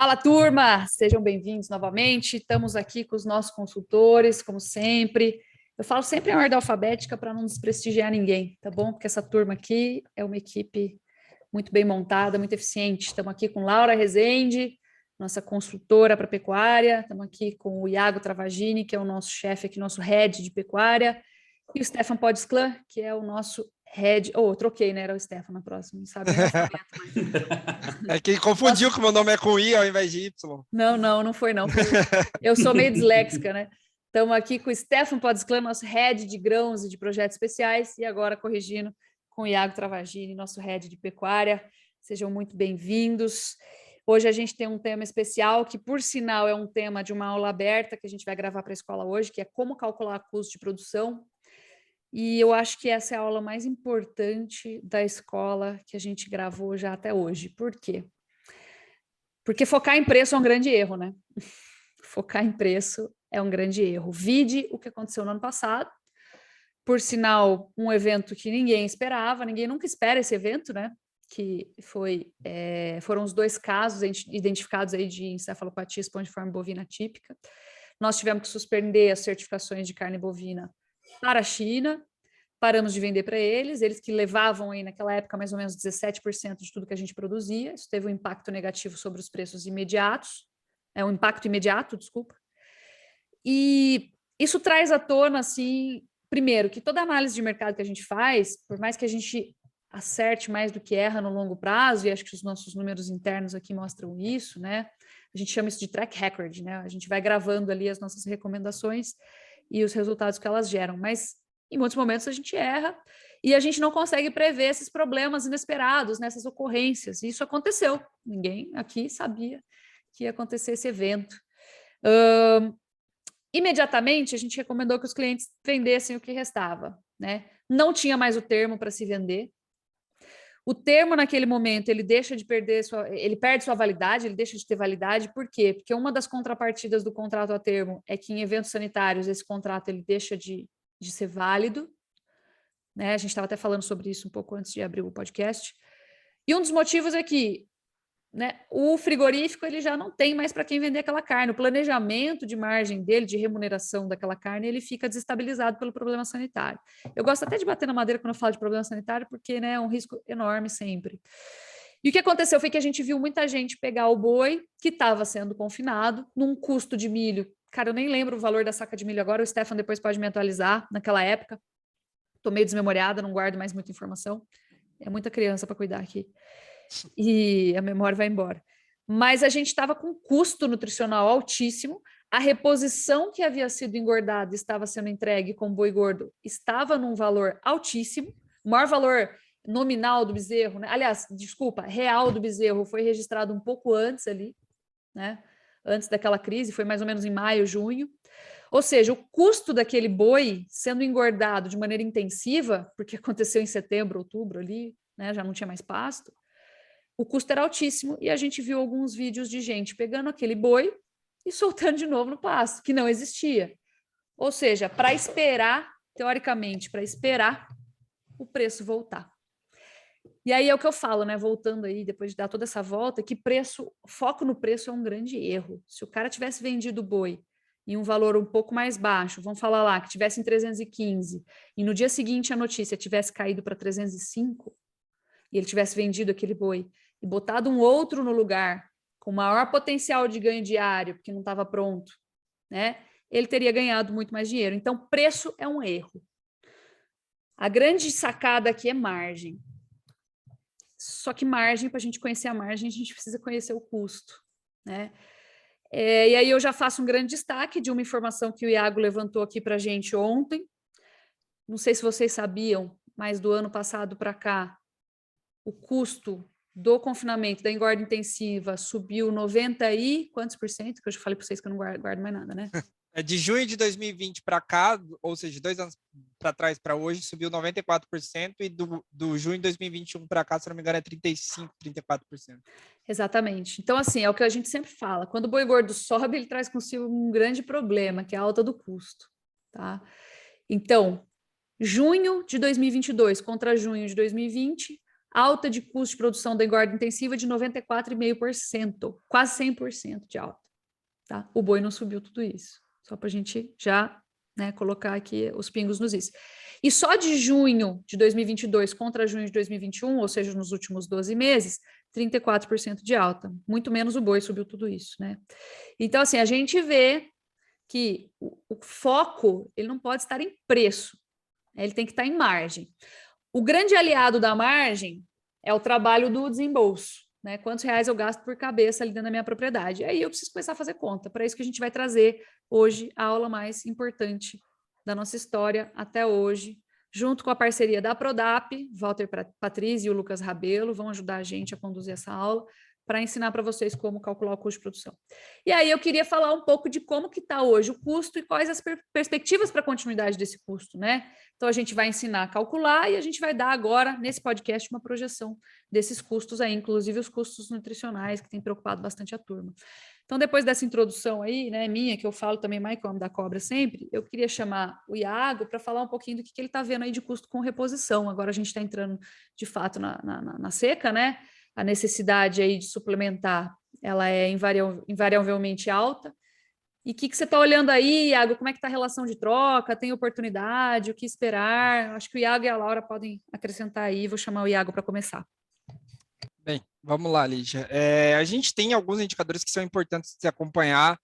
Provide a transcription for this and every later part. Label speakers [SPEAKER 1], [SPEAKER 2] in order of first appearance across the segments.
[SPEAKER 1] Fala, turma! Sejam bem-vindos novamente. Estamos aqui com os nossos consultores, como sempre. Eu falo sempre em ordem alfabética para não desprestigiar ninguém, tá bom? Porque essa turma aqui é uma equipe muito bem montada, muito eficiente. Estamos aqui com Laura Rezende, nossa consultora para pecuária. Estamos aqui com o Iago Travagini, que é o nosso chefe aqui, nosso head de pecuária. E o Stefan Podsklan, que é o nosso head... Troquei, né? Era o Stefan na próxima, não sabe nem o alfabeto mais.
[SPEAKER 2] É que confundiu que o meu nome é com I ao invés de Y.
[SPEAKER 1] Não foi não. Eu sou meio disléxica, né? Estamos aqui com o Stefan Podsklan, nosso head de grãos e de projetos especiais, e agora corrigindo com o Iago Travagini, nosso head de pecuária. Sejam muito bem-vindos. Hoje a gente tem um tema especial, que por sinal é um tema de uma aula aberta que a gente vai gravar para a escola hoje, que é como calcular custo de produção. E eu acho que essa é a aula mais importante da escola que a gente gravou já até hoje. Por quê? Porque focar em preço é um grande erro, né? Focar em preço é um grande erro. Vide o que aconteceu no ano passado. Por sinal, um evento que ninguém esperava, ninguém nunca espera esse evento, né? Que foram os 2 casos identificados aí de encefalopatia espongiforme bovina típica. Nós tivemos que suspender as certificações de carne bovina para a China, paramos de vender para eles que levavam aí naquela época mais ou menos 17% de tudo que a gente produzia. Isso teve um impacto negativo sobre os preços imediatos, um impacto imediato, desculpa. E isso traz à tona, assim, primeiro, que toda análise de mercado que a gente faz, por mais que a gente acerte mais do que erra no longo prazo, e acho que os nossos números internos aqui mostram isso, né? A gente chama isso de track record, né? A gente vai gravando ali as nossas recomendações e os resultados que elas geram, mas em muitos momentos a gente erra e a gente não consegue prever esses problemas inesperados, nessas ocorrências. E isso aconteceu. Ninguém aqui sabia que ia acontecer esse evento. Imediatamente, a gente recomendou que os clientes vendessem o que restava, né? Não tinha mais o termo para se vender. O termo, naquele momento, ele perde sua validade, ele deixa de ter validade. Por quê? Porque uma das contrapartidas do contrato a termo é que em eventos sanitários esse contrato ele deixa de ser válido, né? A gente estava até falando sobre isso um pouco antes de abrir o podcast. E um dos motivos é que, né, o frigorífico ele já não tem mais para quem vender aquela carne. O planejamento de margem dele, de remuneração daquela carne, ele fica desestabilizado pelo problema sanitário. Eu gosto até de bater na madeira quando eu falo de problema sanitário, porque, né, é um risco enorme sempre. E o que aconteceu foi que a gente viu muita gente pegar o boi que estava sendo confinado num custo de milho. Cara, eu nem lembro o valor da saca de milho agora, o Stefan depois pode me atualizar naquela época. Estou meio desmemoriada, não guardo mais muita informação. É muita criança para cuidar aqui. E a memória vai embora. Mas a gente estava com um custo nutricional altíssimo, a reposição que havia sido engordada estava sendo entregue com boi gordo, estava num valor altíssimo, o maior valor nominal do bezerro, né? Aliás, desculpa, real do bezerro foi registrado um pouco antes ali, né? Antes daquela crise, foi mais ou menos em maio, junho. Ou seja, o custo daquele boi sendo engordado de maneira intensiva, porque aconteceu em setembro, outubro ali, né? Já não tinha mais pasto, o custo era altíssimo e a gente viu alguns vídeos de gente pegando aquele boi e soltando de novo no pasto, que não existia. Ou seja, para esperar, teoricamente, para esperar o preço voltar. E aí é o que eu falo, né? Voltando aí, depois de dar toda essa volta, que foco no preço é um grande erro. Se o cara tivesse vendido o boi em um valor um pouco mais baixo, vamos falar lá, que tivesse em 315, e no dia seguinte a notícia tivesse caído para 305, e ele tivesse vendido aquele boi e botado um outro no lugar com maior potencial de ganho diário, porque não estava pronto, né? Ele teria ganhado muito mais dinheiro. Então, preço é um erro. A grande sacada aqui é margem. Só que margem, para a gente conhecer a margem, a gente precisa conhecer o custo, né? E aí eu já faço um grande destaque de uma informação que o Iago levantou aqui para a gente ontem. Não sei se vocês sabiam, mas do ano passado para cá, o custo do confinamento, da engorda intensiva, subiu 90 e quantos por cento? Que eu já falei para vocês que eu não guardo mais nada, né?
[SPEAKER 2] É de junho de 2020 para cá, ou seja, 2 anos para trás para hoje, subiu 94%, e do junho de 2021 para cá, se não me engano, é 35%, 34%.
[SPEAKER 1] Exatamente. Então, assim, é o que a gente sempre fala. Quando o boi gordo sobe, ele traz consigo um grande problema, que é a alta do custo, tá? Então, junho de 2022 contra junho de 2020, alta de custo de produção da engorda intensiva de 94,5%, quase 100% de alta. Tá? O boi não subiu tudo isso, só para a gente já, né, colocar aqui os pingos nos is. E só de junho de 2022 contra junho de 2021, ou seja, nos últimos 12 meses, 34% de alta. Muito menos o boi subiu tudo isso, né? Então, assim, a gente vê que o foco ele não pode estar em preço, né? Ele tem que estar em margem. O grande aliado da margem é o trabalho do desembolso, né? Quantos reais eu gasto por cabeça ali dentro da minha propriedade? Aí eu preciso começar a fazer conta. Para isso que a gente vai trazer hoje a aula mais importante da nossa história até hoje, junto com a parceria da Prodap, Walter Patrício e o Lucas Rabelo vão ajudar a gente a conduzir essa aula para ensinar para vocês como calcular o custo de produção. E aí eu queria falar um pouco de como que está hoje o custo e quais as perspectivas para a continuidade desse custo, né? Então a gente vai ensinar a calcular e a gente vai dar agora, nesse podcast, uma projeção desses custos aí, inclusive os custos nutricionais, que tem preocupado bastante a turma. Então, depois dessa introdução aí, né, minha, que eu falo também mais como da cobra sempre, eu queria chamar o Iago para falar um pouquinho do que ele está vendo aí de custo com reposição. Agora a gente está entrando, de fato, na seca, né? A necessidade aí de suplementar, ela é invariavelmente alta. E o que você está olhando aí, Iago? Como é que está a relação de troca? Tem oportunidade? O que esperar? Acho que o Iago e a Laura podem acrescentar aí. Vou chamar o Iago para começar.
[SPEAKER 2] Bem, vamos lá, Lígia. A gente tem alguns indicadores que são importantes de se acompanhar,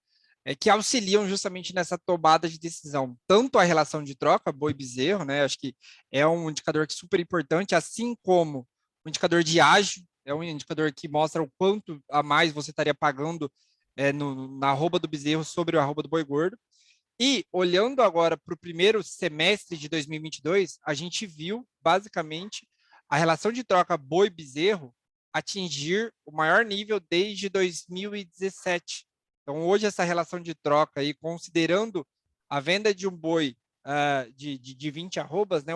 [SPEAKER 2] que auxiliam justamente nessa tomada de decisão. Tanto a relação de troca, boi-bezerro, né? Acho que é um indicador que é super importante, assim como o indicador de ágio, é um indicador que mostra o quanto a mais você estaria pagando na arroba do bezerro sobre a arroba do boi gordo. E olhando agora para o primeiro semestre de 2022, a gente viu, basicamente, a relação de troca boi-bezerro atingir o maior nível desde 2017. Então, hoje, essa relação de troca, aí, considerando a venda de um boi de 20 arrobas, né,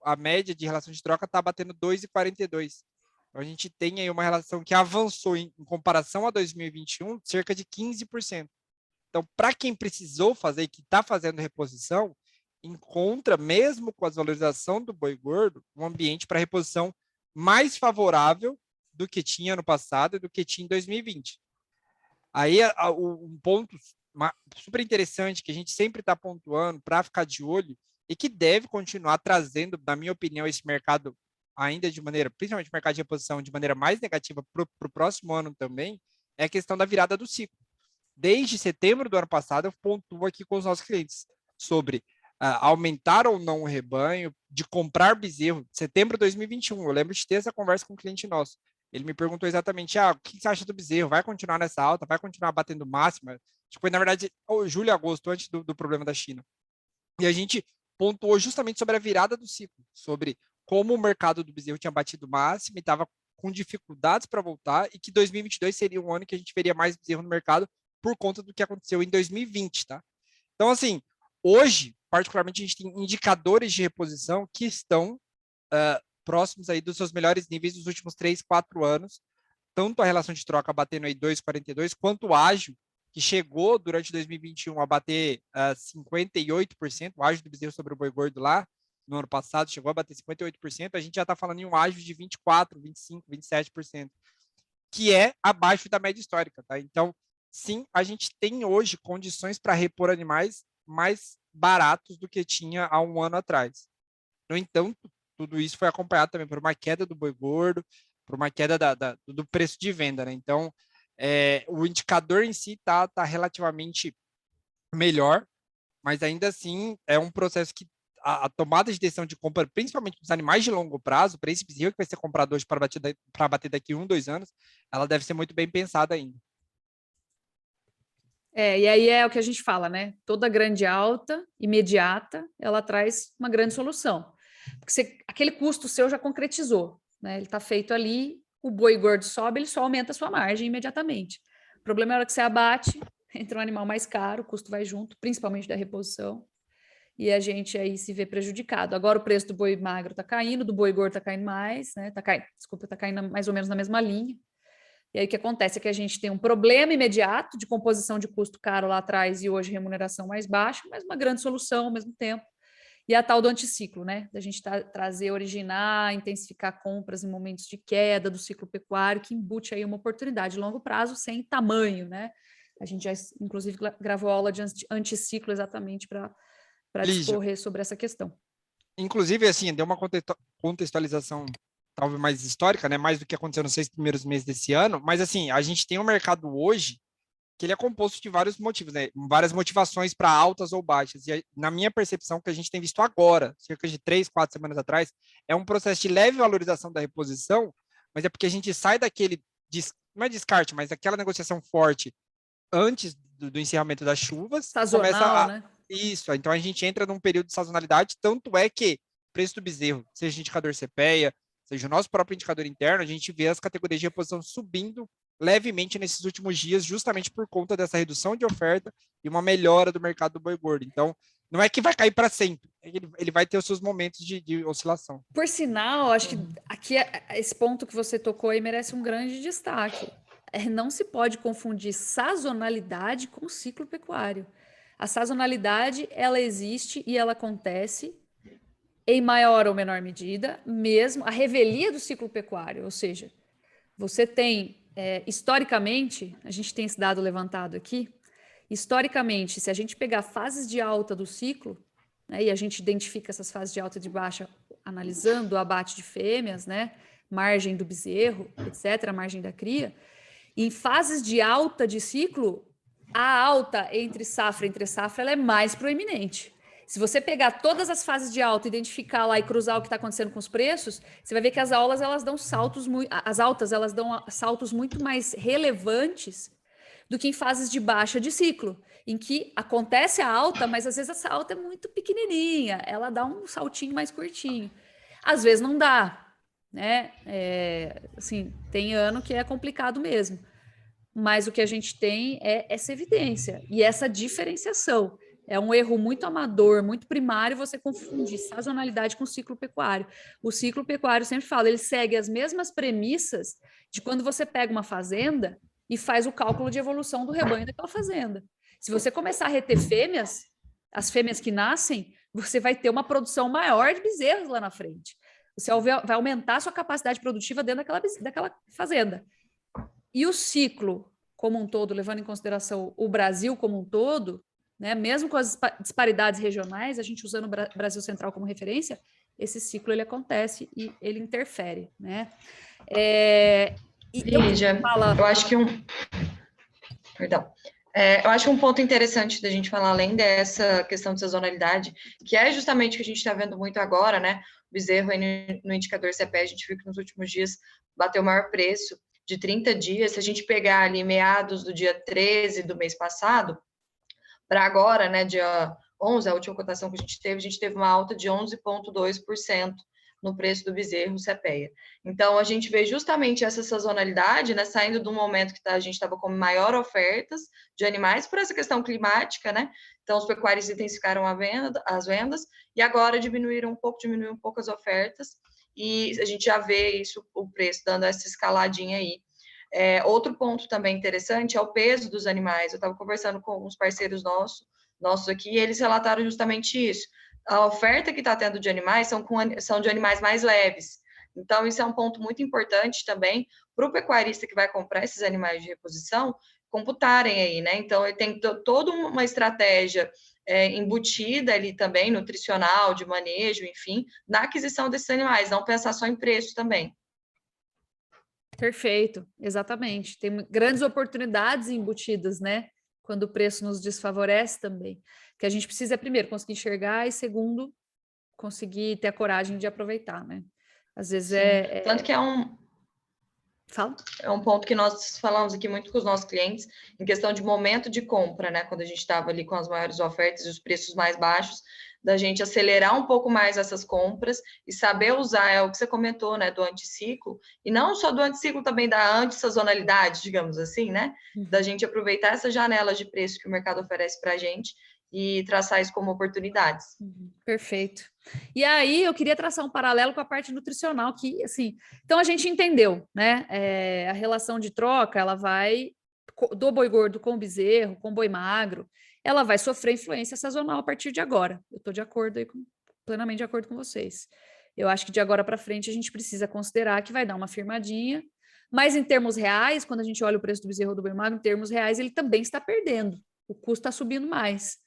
[SPEAKER 2] a média de relação de troca está batendo 2,42. Então, a gente tem aí uma relação que avançou em comparação a 2021, cerca de 15%. Então, para quem precisou fazer e que está fazendo reposição, encontra, mesmo com a desvalorização do boi gordo, um ambiente para reposição mais favorável do que tinha no passado e do que tinha em 2020. Aí, um ponto super interessante que a gente sempre está pontuando para ficar de olho e que deve continuar trazendo, na minha opinião, esse mercado ainda de maneira, principalmente o mercado de reposição, de maneira mais negativa para o próximo ano também, é a questão da virada do ciclo. Desde setembro do ano passado, eu pontuo aqui com os nossos clientes sobre aumentar ou não o rebanho, de comprar bezerro. Setembro de 2021, eu lembro de ter essa conversa com um cliente nosso. Ele me perguntou exatamente, o que você acha do bezerro? Vai continuar nessa alta? Vai continuar batendo máxima? Foi, na verdade, julho e agosto, antes do problema da China. E a gente pontuou justamente sobre a virada do ciclo, sobre como o mercado do bezerro tinha batido máxima e estava com dificuldades para voltar e que 2022 seria um ano que a gente veria mais bezerro no mercado por conta do que aconteceu em 2020, tá? Então, assim, hoje, particularmente, a gente tem indicadores de reposição que estão próximos aí dos seus melhores níveis dos últimos 3, 4 anos, tanto a relação de troca batendo aí 2,42, quanto o ágio, que chegou durante 2021 a bater 58%, o ágio do bezerro sobre o boi gordo lá, no ano passado, chegou a bater 58%, a gente já está falando em um ágio de 24%, 25%, 27%, que é abaixo da média histórica, tá? Então, sim, a gente tem hoje condições para repor animais mais baratos do que tinha há um ano atrás. No entanto, tudo isso foi acompanhado também por uma queda do boi gordo, por uma queda do preço de venda, né? Então, o indicador em si tá relativamente melhor, mas ainda assim é um processo que a tomada de decisão de compra, principalmente dos animais de longo prazo, para esse bezerro que vai ser comprado hoje para bater daqui 1, 2 anos, ela deve ser muito bem pensada ainda.
[SPEAKER 1] E aí é o que a gente fala, né? Toda grande alta, imediata, ela traz uma grande solução. Porque aquele custo seu já concretizou, né? Ele está feito ali, o boi gordo sobe, ele só aumenta a sua margem imediatamente. O problema é a hora que você abate, entra um animal mais caro, o custo vai junto, principalmente da reposição, e a gente aí se vê prejudicado. Agora o preço do boi magro está caindo, do boi gordo está caindo mais, né? Está caindo mais ou menos na mesma linha. E aí o que acontece é que a gente tem um problema imediato de composição de custo caro lá atrás e hoje remuneração mais baixa, mas uma grande solução ao mesmo tempo. E a tal do anticiclo, né? Da gente trazer, originar, intensificar compras em momentos de queda do ciclo pecuário, que embute aí uma oportunidade de longo prazo sem tamanho, né? A gente já, inclusive, gravou aula de anticiclo exatamente para
[SPEAKER 2] Lígia,
[SPEAKER 1] discorrer sobre essa questão.
[SPEAKER 2] inclusive, assim, deu uma contextualização talvez mais histórica, né? Mais do que aconteceu nos 6 primeiros meses desse ano, mas assim, a gente tem um mercado hoje que ele é composto de vários motivos, né? Várias motivações para altas ou baixas. E na minha percepção, que a gente tem visto agora, cerca de 3, 4 semanas atrás, é um processo de leve valorização da reposição, mas é porque a gente sai daquele, não é descarte, mas daquela negociação forte antes do encerramento das chuvas e começa
[SPEAKER 1] Sazonal,
[SPEAKER 2] a.
[SPEAKER 1] né?
[SPEAKER 2] Isso, então a gente entra num período de sazonalidade, tanto é que preço do bezerro, seja indicador CPEA, seja o nosso próprio indicador interno, a gente vê as categorias de reposição subindo levemente nesses últimos dias, justamente por conta dessa redução de oferta e uma melhora do mercado do boi gordo. Então, não é que vai cair para sempre, ele vai ter os seus momentos de oscilação.
[SPEAKER 1] Por sinal, acho que aqui esse ponto que você tocou aí merece um grande destaque. Não se pode confundir sazonalidade com ciclo pecuário. A sazonalidade, ela existe e ela acontece em maior ou menor medida, mesmo a revelia do ciclo pecuário, ou seja, você tem, historicamente, a gente tem esse dado levantado aqui, historicamente, se a gente pegar fases de alta do ciclo, né, e a gente identifica essas fases de alta e de baixa analisando o abate de fêmeas, né, margem do bezerro, etc., a margem da cria, em fases de alta de ciclo, a alta entre safra ela é mais proeminente. Se você pegar todas as fases de alta, identificar lá e cruzar o que está acontecendo com os preços, você vai ver que as aulas elas dão saltos as altas elas dão saltos muito mais relevantes do que em fases de baixa de ciclo, em que acontece a alta, mas às vezes essa alta é muito pequenininha, ela dá um saltinho mais curtinho. Às vezes não dá, né? Assim, tem ano que é complicado mesmo. Mas o que a gente tem é essa evidência e essa diferenciação. É um erro muito amador, muito primário você confundir sazonalidade com ciclo pecuário. O ciclo pecuário, sempre falo, ele segue as mesmas premissas de quando você pega uma fazenda e faz o cálculo de evolução do rebanho daquela fazenda. Se você começar a reter fêmeas, as fêmeas que nascem, você vai ter uma produção maior de bezerros lá na frente. Você vai aumentar a sua capacidade produtiva dentro daquela fazenda. E o ciclo como um todo, levando em consideração o Brasil como um todo, né, mesmo com as disparidades regionais, a gente usando o Brasil Central como referência, esse ciclo ele acontece e ele interfere, né?
[SPEAKER 3] Lígia, eu acho que Perdão. Eu acho um ponto interessante da gente falar, além dessa questão de sazonalidade, que é justamente o que a gente está vendo muito agora, né? O bezerro aí no indicador CPE, a gente viu que nos últimos dias bateu o maior preço de 30 dias. Se a gente pegar ali meados do dia 13 do mês passado, para agora, né, dia 11, a última cotação que a gente teve uma alta de 11,2% no preço do bezerro CPEA. Então, a gente vê justamente essa sazonalidade, né, saindo de um momento que a gente estava com maior ofertas de animais por essa questão climática, né? Então, os pecuários intensificaram as vendas e agora diminuiu um pouco as ofertas e a gente já vê isso, o preço dando essa escaladinha aí. Outro ponto também interessante é o peso dos animais. Eu estava conversando com uns parceiros nossos aqui e eles relataram justamente isso. A oferta que está tendo de animais são de animais mais leves. Então, isso é um ponto muito importante também para o pecuarista que vai comprar esses animais de reposição computarem aí, né? Então, ele tem toda uma estratégia embutida ali também, nutricional, de manejo, enfim, na aquisição desses animais, não pensar só em preço também.
[SPEAKER 1] Perfeito, exatamente. Tem grandes oportunidades embutidas, né? Quando o preço nos desfavorece também. Que a gente precisa, primeiro, conseguir enxergar e, segundo, conseguir ter a coragem de aproveitar, né? Às vezes
[SPEAKER 3] Tanto que
[SPEAKER 1] Fala.
[SPEAKER 3] É um ponto que nós falamos aqui muito com os nossos clientes, em questão de momento de compra, né? Quando a gente estava ali com as maiores ofertas e os preços mais baixos, da gente acelerar um pouco mais essas compras e saber usar, é o que você comentou, né? Do anticiclo, e não só do anticiclo, também da antissazonalidade, digamos assim, né? Da gente aproveitar essas janelas de preço que o mercado oferece para a gente e traçar isso como oportunidades.
[SPEAKER 1] Perfeito. E aí eu queria traçar um paralelo com a parte nutricional, que assim, então a gente entendeu, né? A relação de troca, ela vai do boi gordo com o bezerro, com o boi magro, ela vai sofrer influência sazonal a partir de agora. Eu estou de acordo aí com plenamente de acordo com vocês. Eu acho que de agora para frente a gente precisa considerar que vai dar uma firmadinha, mas em termos reais, quando a gente olha o preço do bezerro do boi magro, em termos reais, ele também está perdendo. O custo está subindo mais,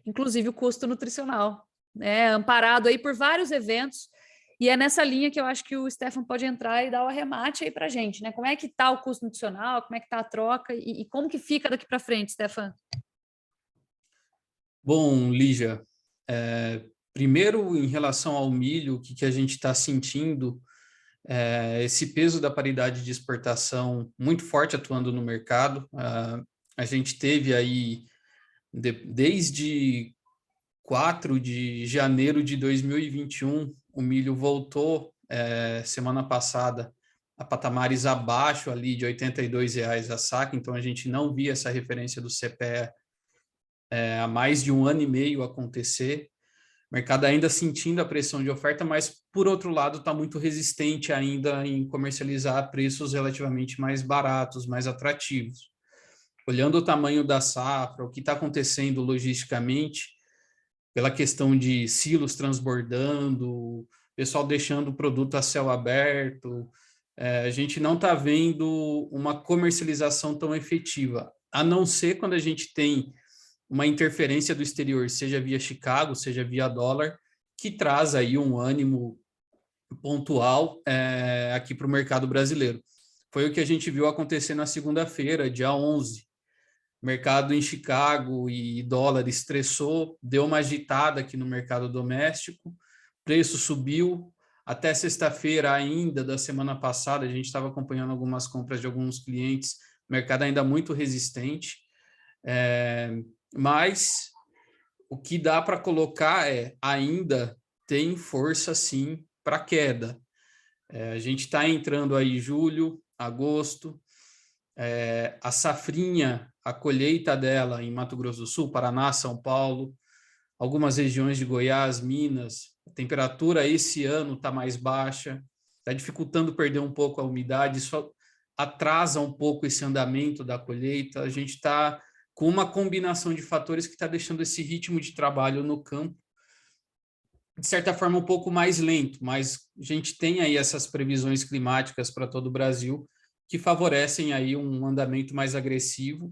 [SPEAKER 1] inclusive o custo nutricional, né? Amparado aí por vários eventos. E é nessa linha que eu acho que o Stefan pode entrar e dar o arremate aí para a gente, né? Como é que está o custo nutricional, como é que está a troca e como que fica daqui para frente, Stefan?
[SPEAKER 4] Bom, Lígia, primeiro em relação ao milho, o que a gente está sentindo, esse peso da paridade de exportação muito forte atuando no mercado. A gente teve aí, desde 4 de janeiro de 2021, o milho voltou, semana passada, a patamares abaixo ali de R$ 82 a saca, então a gente não via essa referência do CPE há mais de 1 ano e meio acontecer. O mercado ainda sentindo a pressão de oferta, mas, por outro lado, está muito resistente ainda em comercializar a preços relativamente mais baratos, mais atrativos. Olhando o tamanho da safra, o que está acontecendo logisticamente, pela questão de silos transbordando, pessoal deixando o produto a céu aberto, a gente não está vendo uma comercialização tão efetiva, a não ser quando a gente tem uma interferência do exterior, seja via Chicago, seja via dólar, que traz aí um ânimo pontual aqui para o mercado brasileiro. Foi o que a gente viu acontecer na segunda-feira, dia 11. O mercado em Chicago e dólar estressou, deu uma agitada aqui no mercado doméstico, preço subiu. Até sexta-feira ainda da semana passada, a gente estava acompanhando algumas compras de alguns clientes, mercado ainda muito resistente. Mas o que dá para colocar ainda tem força sim para queda. A gente está entrando aí julho, agosto, a safrinha, a colheita dela em Mato Grosso do Sul, Paraná, São Paulo, algumas regiões de Goiás, Minas, a temperatura esse ano está mais baixa, está dificultando perder um pouco a umidade, isso atrasa um pouco esse andamento da colheita. A gente está com uma combinação de fatores que está deixando esse ritmo de trabalho no campo, de certa forma, um pouco mais lento, mas a gente tem aí essas previsões climáticas para todo o Brasil que favorecem aí um andamento mais agressivo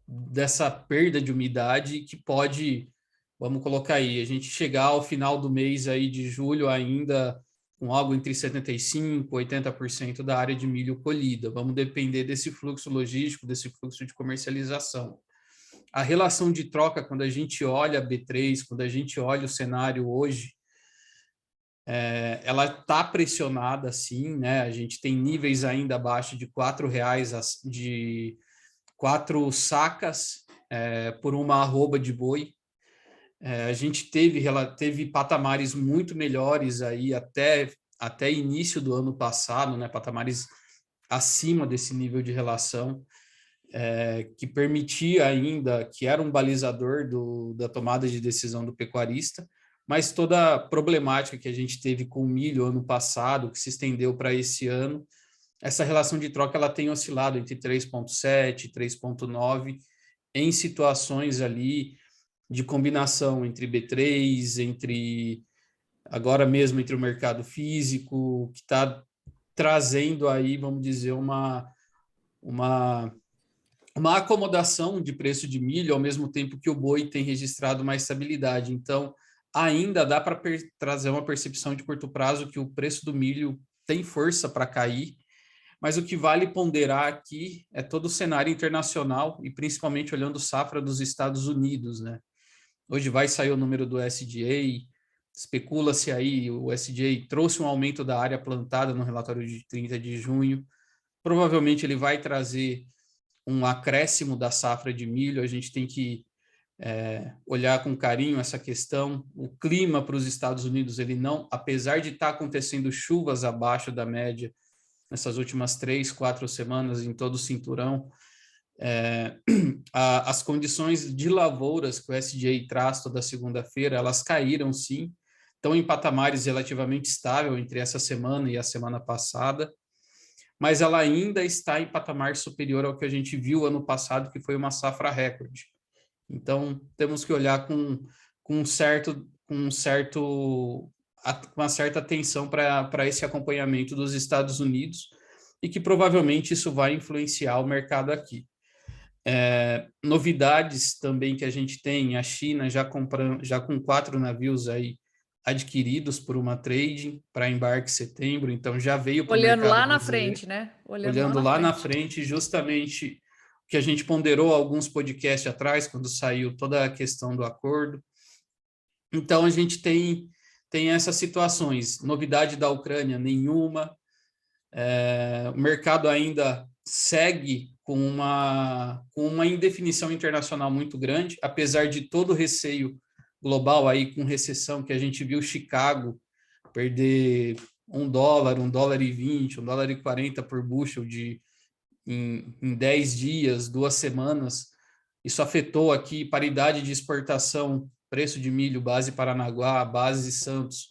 [SPEAKER 4] dessa perda de umidade que pode, vamos colocar aí, a gente chegar ao final do mês aí de julho ainda com algo entre 75% e 80% da área de milho colhida. Vamos depender desse fluxo logístico, desse fluxo de comercialização. A relação de troca, quando a gente olha a B3, quando a gente olha o cenário hoje, ela está pressionada, sim, né? A gente tem níveis ainda abaixo de R$4, de 4 sacas por uma arroba de boi. A gente teve patamares muito melhores aí até início do ano passado, né? Patamares acima desse nível de relação, que permitia ainda, que era um balizador da tomada de decisão do pecuarista, mas toda a problemática que a gente teve com o milho ano passado, que se estendeu para esse ano, essa relação de troca ela tem oscilado entre 3,7 e 3,9 em situações ali de combinação entre B3, agora mesmo entre o mercado físico, que está trazendo aí, vamos dizer, uma acomodação de preço de milho, ao mesmo tempo que o boi tem registrado mais estabilidade. Então, ainda dá para trazer uma percepção de curto prazo que o preço do milho tem força para cair, mas o que vale ponderar aqui é todo o cenário internacional e principalmente olhando safra dos Estados Unidos, né? Hoje vai sair o número do USDA, especula-se aí, o USDA trouxe um aumento da área plantada no relatório de 30 de junho, provavelmente ele vai trazer um acréscimo da safra de milho, a gente tem que olhar com carinho essa questão. O clima para os Estados Unidos, ele não, apesar de estar acontecendo chuvas abaixo da média nessas últimas 3, 4 semanas em todo o cinturão, as condições de lavouras que o USDA traz toda segunda-feira, elas caíram sim, estão em patamares relativamente estáveis entre essa semana e a semana passada, mas ela ainda está em patamar superior ao que a gente viu ano passado, que foi uma safra recorde. Então, temos que olhar com com uma certa atenção para esse acompanhamento dos Estados Unidos, e que provavelmente isso vai influenciar o mercado aqui. Novidades também que a gente tem, a China já com 4 navios aí adquiridos por uma trading para embarque em setembro, então já veio para o mercado
[SPEAKER 1] Olhando lá na
[SPEAKER 4] brasileiro.
[SPEAKER 1] frente, né?
[SPEAKER 4] Olhando lá na frente, justamente o que a gente ponderou alguns podcasts atrás, quando saiu toda a questão do acordo. Então, a gente tem essas situações. Novidade da Ucrânia, nenhuma. O mercado ainda segue com uma indefinição internacional muito grande, apesar de todo o receio global aí com recessão, que a gente viu Chicago perder $1, $1,20, $1,40 por bushel em 10 dias, 2 semanas. Isso afetou aqui paridade de exportação, preço de milho, base Paranaguá, base Santos,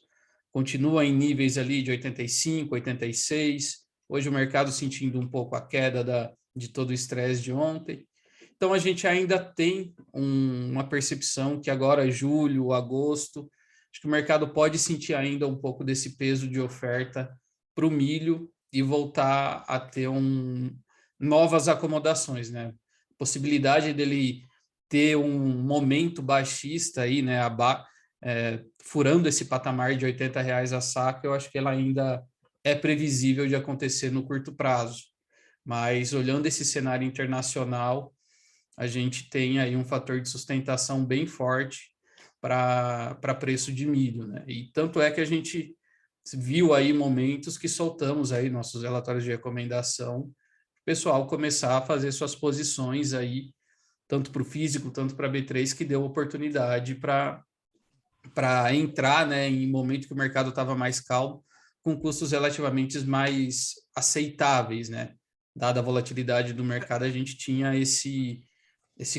[SPEAKER 4] continua em níveis ali de 85, 86. Hoje o mercado sentindo um pouco a queda de todo o estresse de ontem. Então, a gente ainda tem uma percepção que agora, julho, agosto, acho que o mercado pode sentir ainda um pouco desse peso de oferta para o milho e voltar a ter novas acomodações, né? Possibilidade dele ter um momento baixista aí, né? Furando esse patamar de R$80 a saca, eu acho que ela ainda é previsível de acontecer no curto prazo. Mas olhando esse cenário internacional, a gente tem aí um fator de sustentação bem forte para preço de milho, né? E tanto é que a gente viu aí momentos que soltamos aí nossos relatórios de recomendação, o pessoal começar a fazer suas posições aí, tanto para o físico, tanto para a B3, que deu oportunidade para entrar, né, em momento que o mercado estava mais calmo, com custos relativamente mais aceitáveis, né? Dada a volatilidade do mercado, a gente tinha esse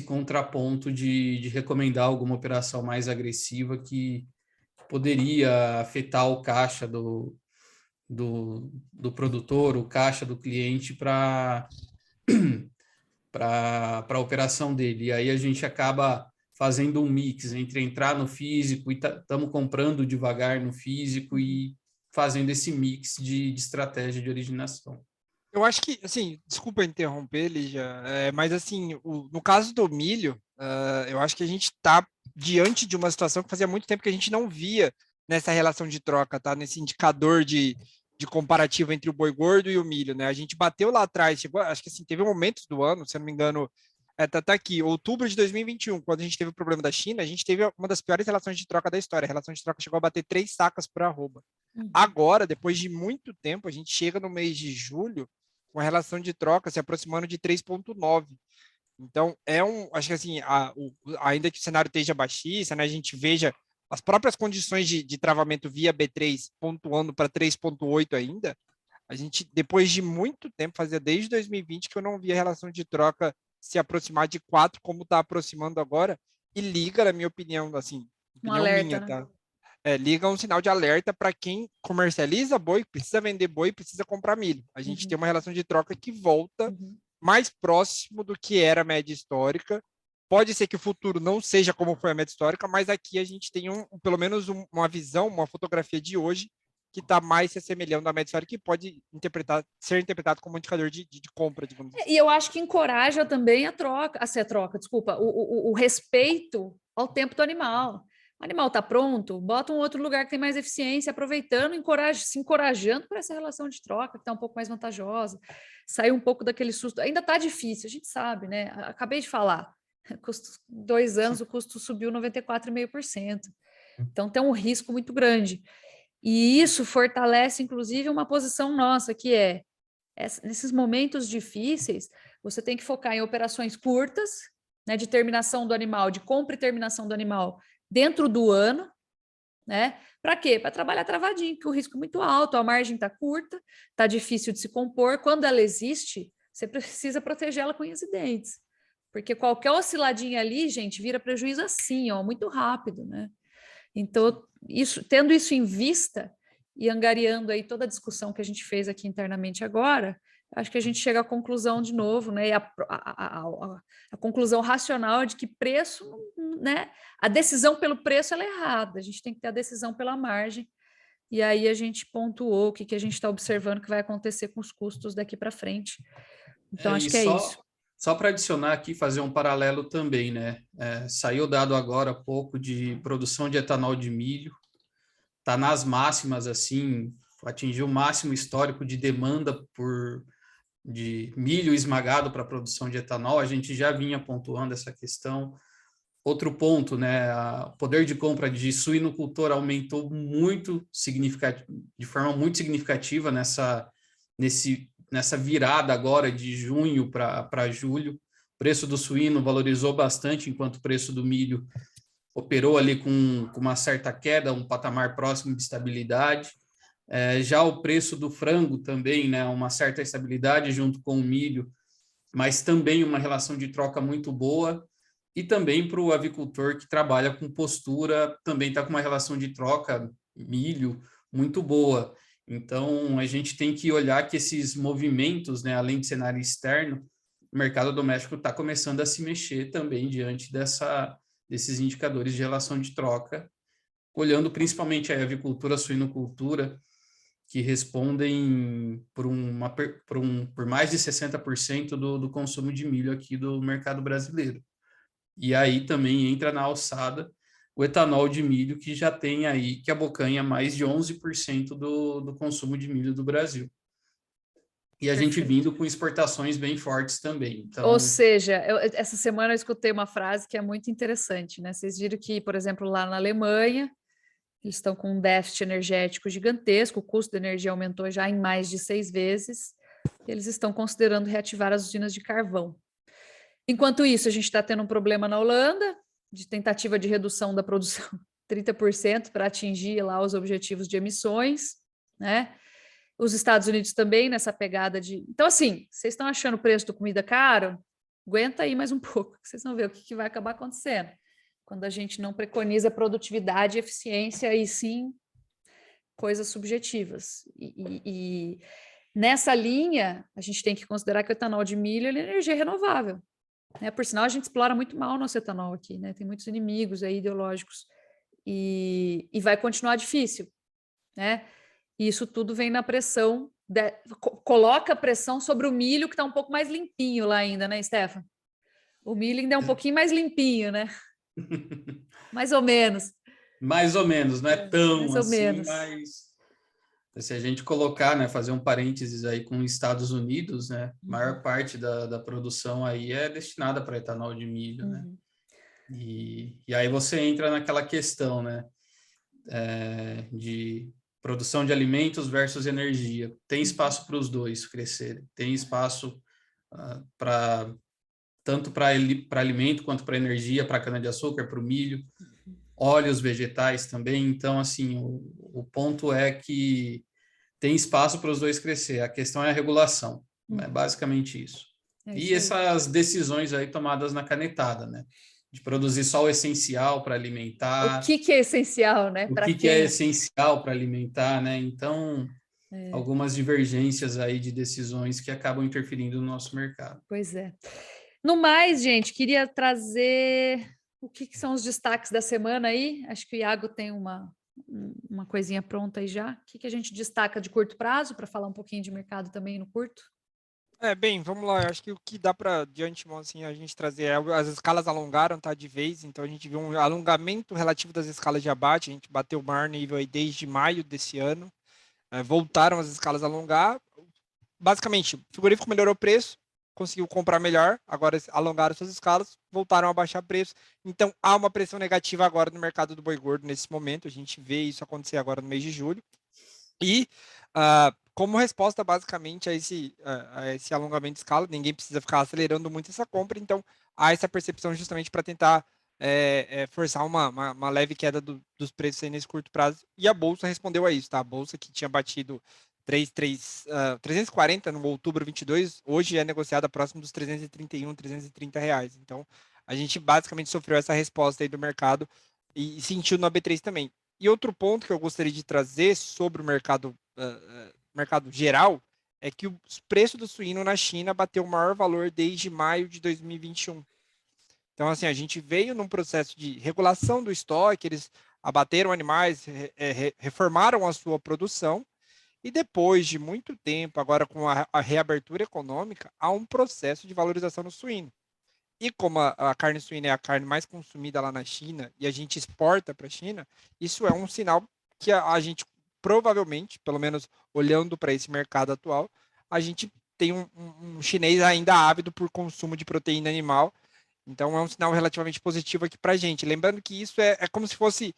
[SPEAKER 4] contraponto de recomendar alguma operação mais agressiva que poderia afetar o caixa do produtor, o caixa do cliente para a operação dele. E aí a gente acaba fazendo um mix entre entrar no físico e estamos comprando devagar no físico e fazendo esse mix de estratégia de originação.
[SPEAKER 2] Eu acho que, assim, desculpa interromper, Lígia, mas assim, no caso do milho, eu acho que a gente está diante de uma situação que fazia muito tempo que a gente não via nessa relação de troca, tá? Nesse indicador de comparativo entre o boi gordo e o milho, né? A gente bateu lá atrás, chegou, acho que assim, teve momentos do ano, se eu não me engano, tá aqui, outubro de 2021, quando a gente teve o problema da China, a gente teve uma das piores relações de troca da história. A relação de troca chegou a bater 3 sacas por arroba. Agora, depois de muito tempo, a gente chega no mês de julho com a relação de troca se aproximando de 3,9. Então, acho que assim, ainda que o cenário esteja baixista, né, a gente veja as próprias condições de travamento via B3 pontuando para 3,8 ainda, a gente, depois de muito tempo, fazia desde 2020 que eu não via a relação de troca se aproximar de 4, como está aproximando agora, e liga, na minha opinião, assim, opinião
[SPEAKER 1] alerta,
[SPEAKER 2] minha,
[SPEAKER 1] né?
[SPEAKER 2] tá? Liga um sinal de alerta para quem comercializa boi, precisa vender boi, precisa comprar milho. A gente tem uma relação de troca que volta mais próximo do que era a média histórica. Pode ser que o futuro não seja como foi a média histórica, mas aqui a gente tem pelo menos uma visão, uma fotografia de hoje que está mais se assemelhando à média histórica, que pode ser interpretado como um indicador de compra, digamos assim.
[SPEAKER 1] E eu acho que encoraja também o respeito ao tempo do animal. O animal está pronto, bota um outro lugar que tem mais eficiência, aproveitando, se encorajando para essa relação de troca, que está um pouco mais vantajosa, sair um pouco daquele susto. Ainda está difícil, a gente sabe, né? Acabei de falar, 2 anos o custo subiu 94,5%. Então tem um risco muito grande. E isso fortalece, inclusive, uma posição nossa, que nesses momentos difíceis, você tem que focar em operações curtas, né, de terminação do animal, de compra e terminação do animal dentro do ano, né? Para quê? Para trabalhar travadinho, porque o risco é muito alto, a margem está curta, está difícil de se compor. Quando ela existe, você precisa proteger ela com unhas e dentes, porque qualquer osciladinha ali, gente, vira prejuízo assim, ó, muito rápido, né? Então, tendo isso em vista e angariando aí toda a discussão que a gente fez aqui internamente agora, acho que a gente chega à conclusão de novo, né? E a conclusão racional é de que preço, né? A decisão pelo preço ela é errada. A gente tem que ter a decisão pela margem. E aí a gente pontuou o que a gente está observando que vai acontecer com os custos daqui para frente. Então, acho que é isso.
[SPEAKER 4] Só para adicionar aqui, fazer um paralelo também, né? Saiu dado agora há pouco de produção de etanol de milho. Está nas máximas, assim, atingiu o máximo histórico de demanda de milho esmagado para a produção de etanol. A gente já vinha pontuando essa questão. Outro ponto, né? O poder de compra de suinocultor aumentou de forma muito significativa nessa virada agora de junho para julho. O preço do suíno valorizou bastante, enquanto o preço do milho operou ali com uma certa queda, um patamar próximo de estabilidade. Já o preço do frango também, né? Uma certa estabilidade junto com o milho, mas também uma relação de troca muito boa. E também para o avicultor que trabalha com postura, também está com uma relação de troca, milho, muito boa. Então, a gente tem que olhar que esses movimentos, né, além de cenário externo, o mercado doméstico está começando a se mexer também diante desses indicadores de relação de troca, olhando principalmente a avicultura, a suinocultura, que respondem por mais de 60% do consumo de milho aqui do mercado brasileiro. E aí também entra na alçada o etanol de milho, que já tem aí, que abocanha mais de 11% do consumo de milho do Brasil. E a gente vindo com exportações bem fortes também. Então...
[SPEAKER 1] Ou seja, essa semana eu escutei uma frase que é muito interessante, né? Vocês viram que, por exemplo, lá na Alemanha, eles estão com um déficit energético gigantesco, o custo da energia aumentou já em mais de 6 vezes, e eles estão considerando reativar as usinas de carvão. Enquanto isso, a gente está tendo um problema na Holanda, de tentativa de redução da produção 30% para atingir lá os objetivos de emissões, né? Os Estados Unidos também nessa pegada de... Então, assim, vocês estão achando o preço da comida caro? Aguenta aí mais um pouco, vocês vão ver o que vai acabar acontecendo. Quando a gente não preconiza produtividade e eficiência, aí sim, coisas subjetivas. E nessa linha, a gente tem que considerar que o etanol de milho é energia renovável. Né? Por sinal, a gente explora muito mal o nosso etanol aqui, né? Tem muitos inimigos aí ideológicos e vai continuar difícil, né? E isso tudo vem na pressão, coloca pressão sobre o milho que está um pouco mais limpinho lá ainda, né, Stefan? O milho ainda é um pouquinho mais limpinho, né? Mais ou menos.
[SPEAKER 4] Mais ou menos, não é tão assim,
[SPEAKER 1] menos.
[SPEAKER 4] Mas se a gente colocar, né, fazer um parênteses aí com os Estados Unidos, né, a maior parte da produção aí é destinada para etanol de milho, né? E aí você entra naquela questão, né, de produção de alimentos versus energia. Tem espaço para os dois crescerem, tem espaço tanto para alimento quanto para energia, para cana-de-açúcar, para o milho, óleos vegetais também. Então, assim, o ponto é que tem espaço para os dois crescer. A questão é a regulação. É basicamente isso. E essas decisões aí tomadas na canetada, né? De produzir só o essencial para alimentar.
[SPEAKER 1] O que é essencial, né?
[SPEAKER 4] O que é essencial para alimentar, né? Então, algumas divergências aí de decisões que acabam interferindo no nosso mercado.
[SPEAKER 1] Pois é. No mais, gente, queria trazer o que são os destaques da semana aí. Acho que o Iago tem uma coisinha pronta aí já. O que a gente destaca de curto prazo, para falar um pouquinho de mercado também no curto?
[SPEAKER 2] Bem, vamos lá. Eu acho que o que dá para, de antemão, assim, a gente trazer as escalas alongaram, tá, de vez. Então, a gente viu um alongamento relativo das escalas de abate. A gente bateu o maior nível aí desde maio desse ano. Voltaram as escalas a alongar. Basicamente, o frigorífico melhorou o preço, conseguiu comprar melhor, agora alongaram suas escalas, voltaram a baixar preço. Então, há uma pressão negativa agora no mercado do boi gordo nesse momento. A gente vê isso acontecer agora no mês de julho. E, como resposta, basicamente, a esse alongamento de escala, ninguém precisa ficar acelerando muito essa compra, então há essa percepção justamente para tentar forçar uma leve queda dos preços aí nesse curto prazo. E a Bolsa respondeu a isso, tá? A Bolsa que tinha batido 340 no outubro 22, hoje é negociada próximo dos 331, 330 reais. Então, a gente basicamente sofreu essa resposta aí do mercado e sentiu no AB3 também. E outro ponto que eu gostaria de trazer sobre o mercado geral é que o preço do suíno na China bateu o maior valor desde maio de 2021. Então, assim, a gente veio num processo de regulação do estoque, eles abateram animais, reformaram a sua produção, e depois de muito tempo, agora com a reabertura econômica, há um processo de valorização no suíno. E como a carne suína é a carne mais consumida lá na China e a gente exporta para a China, isso é um sinal que a gente provavelmente, pelo menos olhando para esse mercado atual, a gente tem um chinês ainda ávido por consumo de proteína animal. Então é um sinal relativamente positivo aqui para a gente. Lembrando que isso é como se fosse.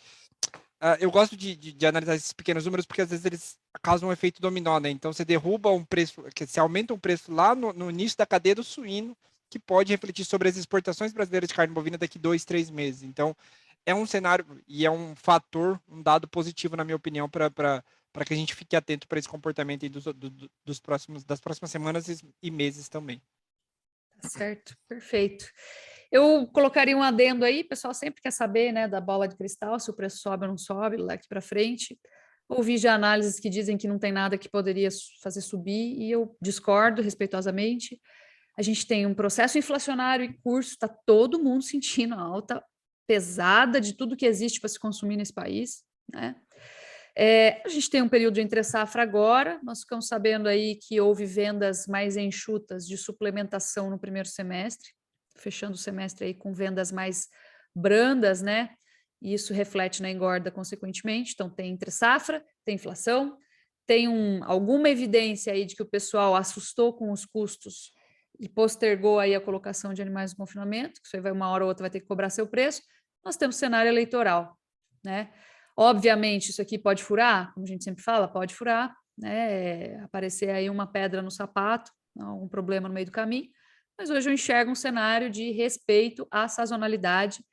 [SPEAKER 2] Eu gosto de analisar esses pequenos números porque às vezes eles causam um efeito dominó, né? Então você derruba um preço, você aumenta um preço lá no início da cadeia do suíno, que pode refletir sobre as exportações brasileiras de carne bovina daqui 2, 3 meses. Então, é um cenário e é um fator, um dado positivo, na minha opinião, para que a gente fique atento para esse comportamento aí das próximas semanas e meses também.
[SPEAKER 1] Tá certo, perfeito. Eu colocaria um adendo aí, o pessoal sempre quer saber, né, da bola de cristal, se o preço sobe ou não sobe, lá aqui para frente. Ouvi já análises que dizem que não tem nada que poderia fazer subir, e eu discordo respeitosamente. A gente tem um processo inflacionário em curso, está todo mundo sentindo a alta pesada de tudo que existe para se consumir nesse país, né? A gente tem um período de entre-safra agora, nós ficamos sabendo aí que houve vendas mais enxutas de suplementação no primeiro semestre, fechando o semestre aí com vendas mais brandas, né? E isso reflete na engorda consequentemente, então tem entre-safra, tem inflação, tem alguma evidência aí de que o pessoal assustou com os custos e postergou aí a colocação de animais no confinamento, que isso aí vai uma hora ou outra vai ter que cobrar seu preço. Nós temos cenário eleitoral, né? Obviamente, isso aqui pode furar, como a gente sempre fala, pode furar, né? Aparecer aí uma pedra no sapato, um problema no meio do caminho, mas hoje eu enxergo um cenário de respeito à sazonalidade,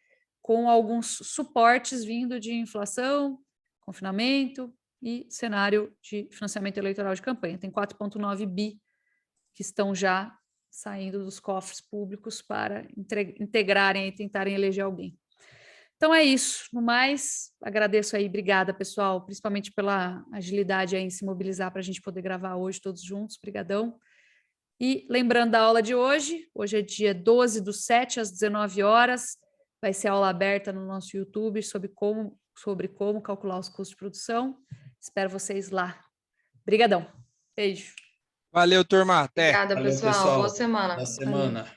[SPEAKER 1] com alguns suportes vindo de inflação, confinamento e cenário de financiamento eleitoral de campanha. Tem 4,9 bi que estão já saindo dos cofres públicos para integrarem e tentarem eleger alguém. Então é isso. No mais, agradeço aí, obrigada, pessoal, principalmente pela agilidade aí em se mobilizar para a gente poder gravar hoje todos juntos. Obrigadão. E lembrando da aula de hoje é dia 12/7, às 19 horas, vai ser aula aberta no nosso YouTube sobre como calcular os custos de produção. Espero vocês lá. Obrigadão. Beijo.
[SPEAKER 2] Valeu, turma. Até.
[SPEAKER 3] Obrigada,
[SPEAKER 4] Valeu,
[SPEAKER 3] pessoal.
[SPEAKER 4] pessoal.
[SPEAKER 3] Boa semana.
[SPEAKER 4] Boa semana.
[SPEAKER 1] Valeu.